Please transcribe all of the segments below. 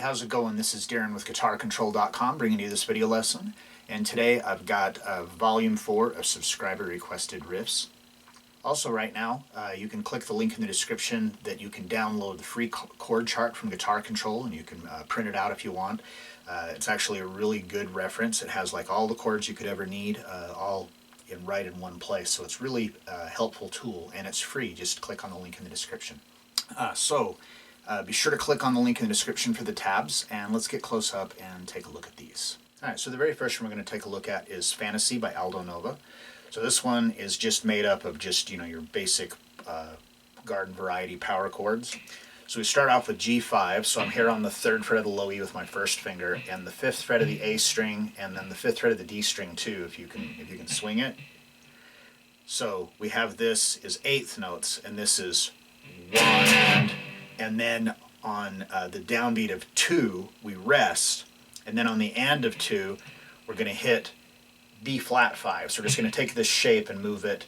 how's it going? This is Darren with GuitarControl.com bringing you this video lesson. And today I've got Volume 4 of subscriber requested riffs. Also right now, you can click the link in the description that you can download the free chord chart from Guitar Control, and you can print it out if you want. It's actually a really good reference. It has like all the chords you could ever need, all right in one place. So it's really a helpful tool, and it's free. Just click on the link in the description. Be sure to click on the link in the description for the tabs, and let's get close up and take a look at these. Alright, so the very first one we're going to take a look at is Fantasy by Aldo. So this one is just made up of just, your basic garden variety power chords. So we start off with G5, so I'm here on the 3rd fret of the low E with my first finger, and the 5th fret of the A string, and then the 5th fret of the D string too, if you can swing it. So we have this is 8th notes, and this is 1, and then on the downbeat of 2, we rest, and then on the and of 2, we're going to hit B flat 5. So we're just going to take this shape and move it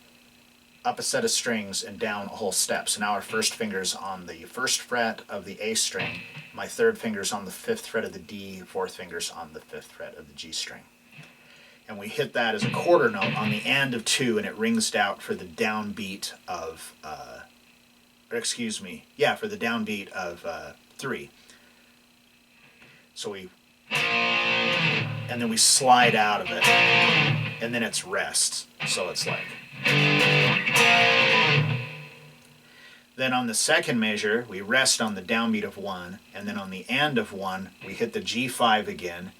up a set of strings and down a whole step. So now our first finger's on the 1st fret of the A string, my 3rd finger's on the 5th fret of the D, 4th finger's on the 5th fret of the G string. And we hit that as a quarter note on the and of 2, and it rings out for the downbeat of, for the downbeat of 3. So and then we slide out of it, and then it's rest. So it's like. Then on the second measure, we rest on the downbeat of 1, and then on the and of 1, we hit the G5 again,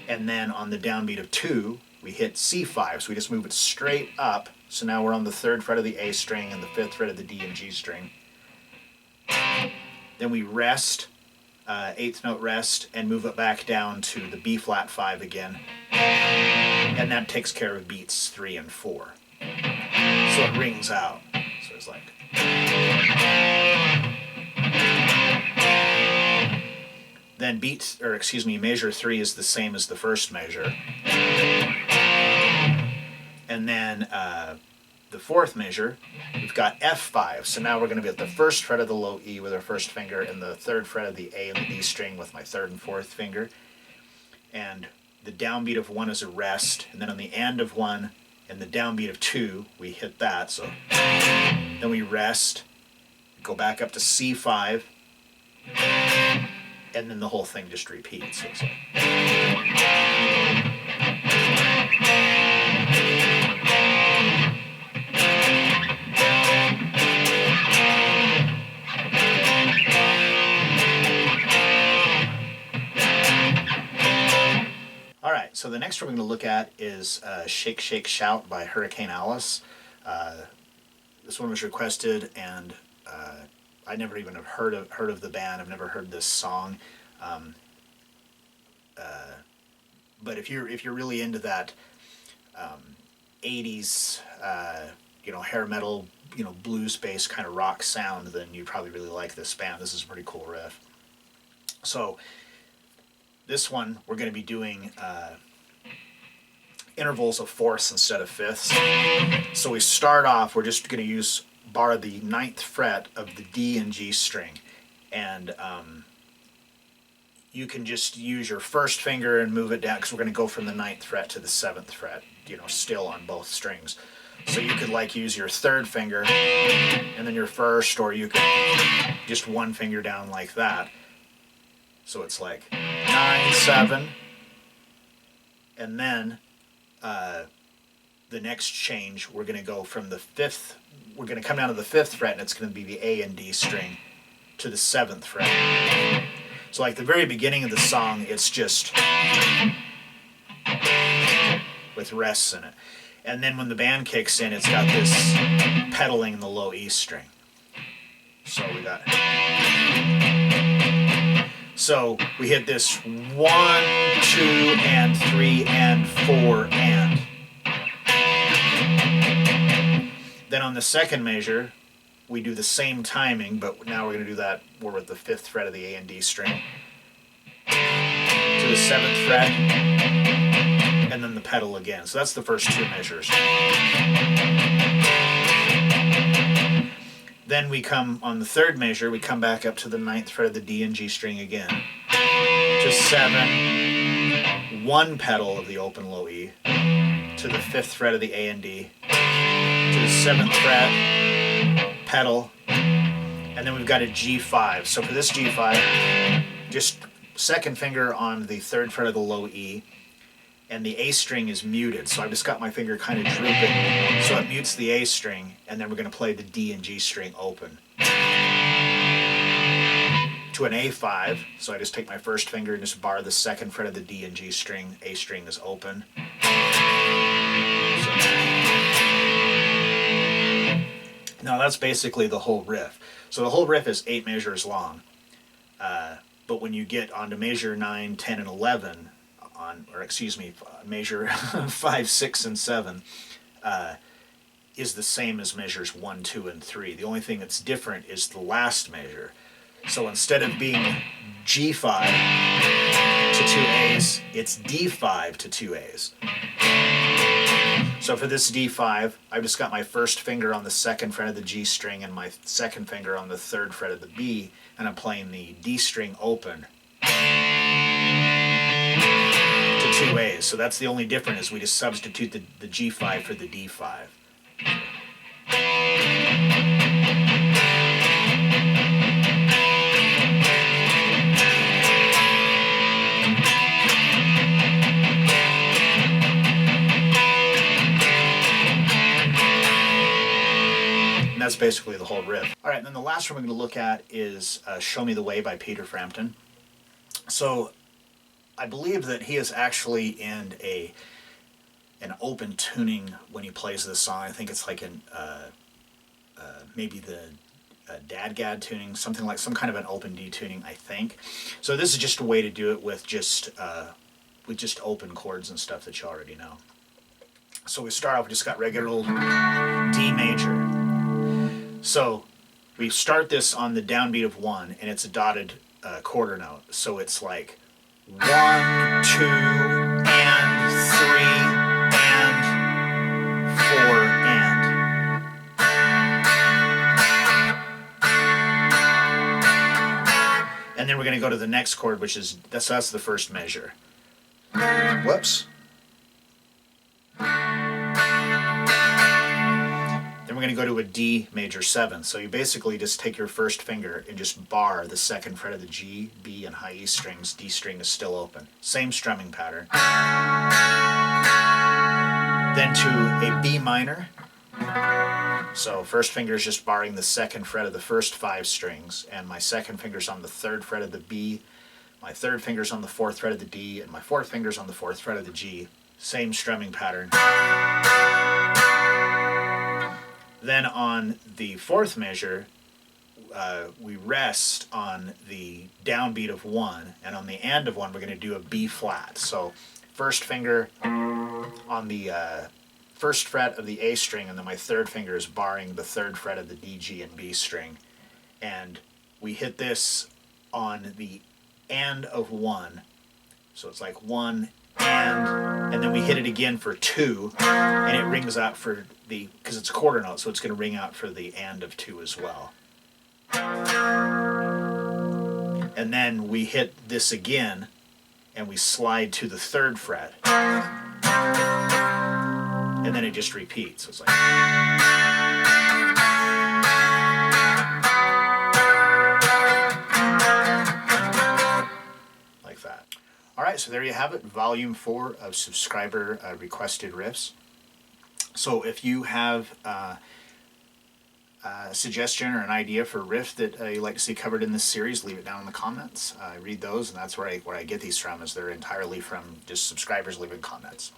and then on the downbeat of 2, we hit C5. So we just move it straight up. So now we're on the 3rd fret of the A string and the 5th fret of the D and G string. Then we rest, 8th note rest, and move it back down to the B flat 5 again. And that takes care of beats 3 and 4. So it rings out. So it's like. Then measure 3 is the same as the first measure. And then the 4th measure, we've got F5. So now we're going to be at the 1st fret of the low E with our 1st finger, and the 3rd fret of the A and the D string with my 3rd and 4th finger. And the downbeat of 1 is a rest, and then on the and of 1 and the downbeat of 2, we hit that. So then we rest, go back up to C5, and then the whole thing just repeats. So it's like. Alright, so the next one we're going to look at is Shake, Shake, Shout by Hurricane Alice. This one was requested, and I never even have heard of the band. I've never heard this song. But if you're really into that 80s hair metal, blues-based kind of rock sound, then you probably really like this band. This is a pretty cool riff. So this one, we're going to be doing intervals of 4ths instead of 5ths. So we start off, we're just going to borrow the 9th fret of the D and G string. And you can just use your 1st finger and move it down, because we're going to go from the 9th fret to the 7th fret, still on both strings. So you could use your 3rd finger and then your 1st, or you could just 1 finger down like that. So it's like 9, 7, and then the next change, we're going to go from the 5th, we're going to come down to the 5th fret, and it's going to be the A and D string, to the 7th fret. So like the very beginning of the song, it's just with rests in it. And then when the band kicks in, it's got this pedaling in the low E string. So we got. So we hit this 1, 2, and 3, and 4, and. Then on the second measure, we do the same timing, but now we're going to do that, we're at the 5th fret of the A and D string, to the 7th fret, and then the pedal again. So that's the first 2 measures. Then we come on the third measure, we come back up to the 9th fret of the D and G string again, to 7, 1 pedal of the open low E, to the 5th fret of the A and D, to the 7th fret, pedal, and then we've got a G5. So for this G5, just second finger on the 3rd fret of the low E, and the A string is muted, so I've just got my finger kind of drooping, so it mutes the A string, and then we're going to play the D and G string open. To an A5, so I just take my first finger and just bar the 2nd fret of the D and G string, A string is open. So, now that's basically the whole riff. So the whole riff is 8 measures long, but when you get onto measure 9, 10, and 11, measure 5, 6, and 7 is the same as measures 1, 2, and 3. The only thing that's different is the last measure. So instead of being G5 to 2 A's, it's D5 to 2 A's. So for this D5, I've just got my first finger on the 2nd fret of the G string and my 2nd finger on the 3rd fret of the B, and I'm playing the D string open to 2 A's. So that's the only difference, is we just substitute the G5 for the D5. And that's basically the whole riff. All right, and then the last one we're going to look at is Show Me the Way by Peter Frampton. So I believe that he is actually in an open tuning when he plays this song. I think it's like maybe the Dadgad tuning, something like some kind of an open D tuning, I think. So this is just a way to do it with just open chords and stuff that you already know. So we start off, we just got regular old D major. So we start this on the downbeat of 1, and it's a dotted quarter note. So it's like 1, 2, and 3, and 4, and. And then we're going to go to the next chord, which is, that's the first measure. Whoops. Then we're going to go to a D major 7. So you basically just take your first finger and just bar the 2nd fret of the G, B, and high E strings. D string is still open. Same strumming pattern. Then to a B minor. So first finger is just barring the 2nd fret of the first 5 strings, and my 2nd finger's on the 3rd fret of the B, my 3rd finger's on the 4th fret of the D, and my 4th finger's on the 4th fret of the G. Same strumming pattern. Then on the 4th measure, we rest on the downbeat of 1, and on the and of 1, we're going to do a B flat. So first finger on the 1st fret of the A string, and then my 3rd finger is barring the 3rd fret of the D, G, and B string. And we hit this on the and of 1. So it's like 1, and then we hit it again for 2, and it rings out for because it's a quarter note, so it's going to ring out for the and of 2 as well. And then we hit this again, and we slide to the 3rd fret, and then it just repeats. So it's like, like that. All right, so there you have it, Volume 4 of subscriber requested riffs. So if you have a suggestion or an idea for a riff that you'd like to see covered in this series, leave it down in the comments. I read those, and that's where I get these from, is they're entirely from just subscribers leaving comments.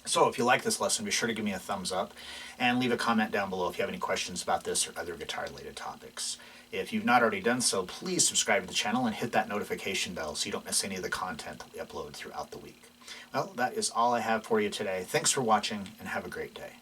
So if you like this lesson, be sure to give me a thumbs up and leave a comment down below if you have any questions about this or other guitar-related topics. If you've not already done so, please subscribe to the channel and hit that notification bell so you don't miss any of the content that we upload throughout the week. Well, that is all I have for you today. Thanks for watching, and have a great day.